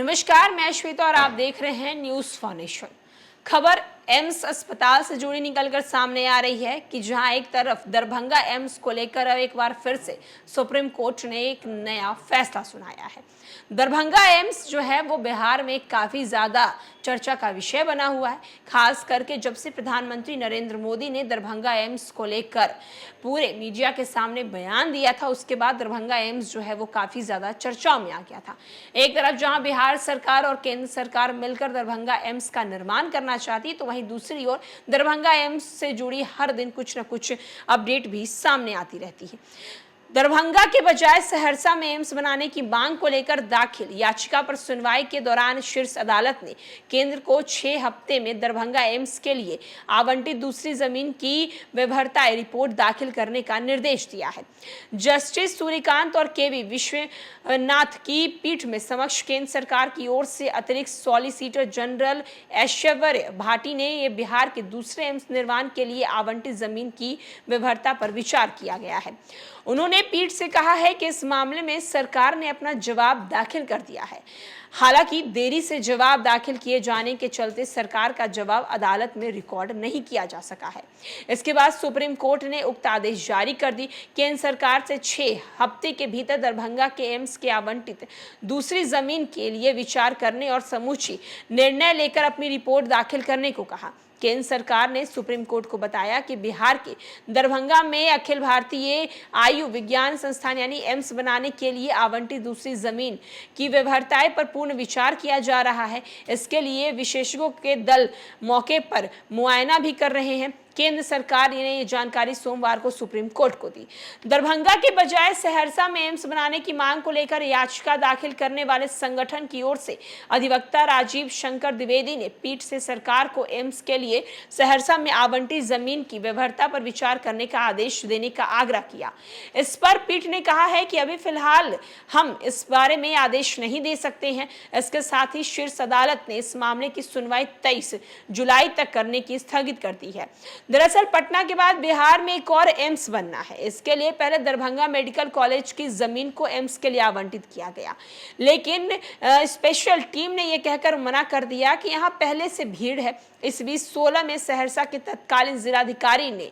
नमस्कार, मैं श्वेता और आप देख रहे हैं न्यूज फाउंडेशन। खबर एम्स अस्पताल से जुड़ी निकलकर सामने आ रही है कि जहां एक तरफ दरभंगा एम्स को लेकर अब एक बार फिर से सुप्रीम कोर्ट ने एक नया फैसला सुनाया है। दरभंगा एम्स जो है वो बिहार में काफी ज्यादा चर्चा का विषय बना हुआ है, खास करके जब से प्रधानमंत्री नरेंद्र मोदी ने दरभंगा एम्स को लेकर पूरे मीडिया के सामने बयान दिया था, उसके बाद दरभंगा एम्स जो है वो काफी ज्यादा चर्चाओं में आ गया था। एक तरफ जहां बिहार सरकार और केंद्र सरकार मिलकर दरभंगा एम्स का निर्माण करना चाहती, तो वहीं दूसरी ओर दरभंगा एम्स से जुड़ी हर दिन कुछ न कुछ अपडेट भी सामने आती रहती है। दरभंगा के बजाय सहरसा में एम्स बनाने की मांग को लेकर दाखिल याचिका पर सुनवाई के दौरान शीर्ष अदालत ने केंद्र को 6 हफ्ते में दरभंगा एम्स के लिए आवंटित दूसरी जमीन की व्यवहार्यता रिपोर्ट दाखिल करने का निर्देश दिया है। जस्टिस सूर्यकांत और केवी विश्वनाथ की पीठ में समक्ष केंद्र सरकार की ओर से अतिरिक्त सॉलिसिटर जनरल ऐश्वर्य भाटी ने यह बिहार के दूसरे एम्स निर्माण के लिए आवंटित जमीन की व्यवहार्यता पर विचार किया गया है। उन्होंने पीठ से कहा है कि इस मामले में सरकार ने अपना जवाब दाखिल कर दिया है। हालांकि देरी से जवाब दाखिल किए जाने के चलते सरकार का जवाब अदालत में रिकॉर्ड नहीं किया जा सका है। इसके बाद सुप्रीम कोर्ट ने उक्त आदेश जारी कर दी। केंद्र सरकार से 6 हफ्ते के भीतर दरभंगा के एम्स के आवंटित दूसरी जमीन के लिए विचार करने और समूची निर्णय लेकर अपनी रिपोर्ट दाखिल करने को कहा। केंद्र सरकार ने सुप्रीम कोर्ट को बताया कि बिहार के दरभंगा में अखिल भारतीय आयु विज्ञान संस्थान यानी एम्स बनाने के लिए आवंटित दूसरी जमीन की व्यवहार्यता पर पूर्ण विचार किया जा रहा है। इसके लिए विशेषज्ञों के दल मौके पर मुआयना भी कर रहे हैं। केंद्र सरकार ने ये जानकारी सोमवार को सुप्रीम कोर्ट को दी। दरभंगा के बजाय सहरसा में एम्स बनाने की मांग को लेकर याचिका दाखिल करने वाले संगठन की ओर से अधिवक्ता राजीव शंकर द्विवेदी ने पीठ से सरकार को एम्स के लिए सहरसा में आवंटित जमीन की व्यवहार्यता पर विचार करने का आदेश देने का आग्रह किया। इस पर पीठ ने कहा है कि अभी फिलहाल हम इस बारे में आदेश नहीं दे सकते हैं। इसके साथ ही शीर्ष अदालत ने इस मामले की सुनवाई 23 जुलाई तक करने की स्थगित कर दी है। दरअसल पटना के बाद बिहार में एक और एम्स बनना है। इसके लिए पहले दरभंगा मेडिकल कॉलेज की जमीन को एम्स के लिए आवंटित किया गया, लेकिन स्पेशल टीम ने यह कहकर मना कर दिया कि यहां पहले से भीड़ है। इस बीच 16 में सहरसा के तत्कालीन जिलाधिकारी ने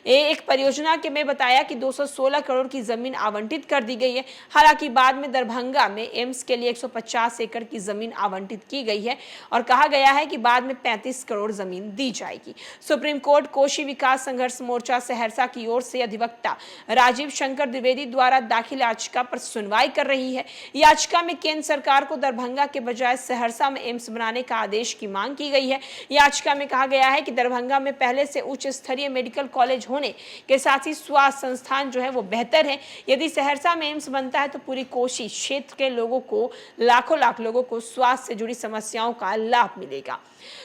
एक परियोजना के में बताया कि 216 करोड़ की जमीन आवंटित कर दी गई है। हालांकि बाद में दरभंगा में एम्स के लिए 150 एकड़ की जमीन आवंटित की गई है और कहा गया है कि बाद में 35 करोड़ जमीन दी जाएगी। सुप्रीम कोर्ट कोशी विकास संघर्ष मोर्चा सहरसा की ओर से अधिवक्ता राजीव शंकर द्विवेदी द्वारा दाखिल याचिका पर सुनवाई कर रही है। याचिका में केंद्र सरकार को दरभंगा के बजाय सहरसा में एम्स बनाने का आदेश की मांग की गई है। याचिका में कहा गया है कि दरभंगा में पहले से उच्च स्तरीय मेडिकल कॉलेज होने के साथ ही स्वास्थ्य संस्थान जो है वो बेहतर है। यदि सहरसा में एम्स बनता है तो पूरी कोशी क्षेत्र के लोगों को, लाखों लोगों को स्वास्थ्य से जुड़ी समस्याओं का लाभ मिलेगा।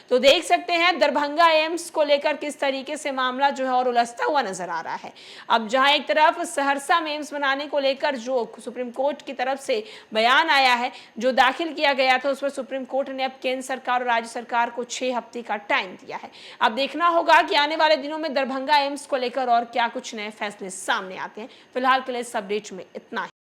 तो देख सकते हैं दरभंगा एम्स को लेकर किस तरीके से मामला जो है और उलझता हुआ नजर आ रहा है। अब जहां एक तरफ सहरसा में एम्स बनाने को लेकर जो सुप्रीम कोर्ट की तरफ से बयान आया है, जो दाखिल किया गया था, उस पर सुप्रीम कोर्ट ने अब केंद्र सरकार और राज्य सरकार को 6 हफ्ते का टाइम दिया है। अब देखना होगा कि आने वाले दिनों में दरभंगा एम्स को लेकर और क्या कुछ नए फैसले सामने आते हैं। फिलहाल के लिए इस अपडेट में इतना ही।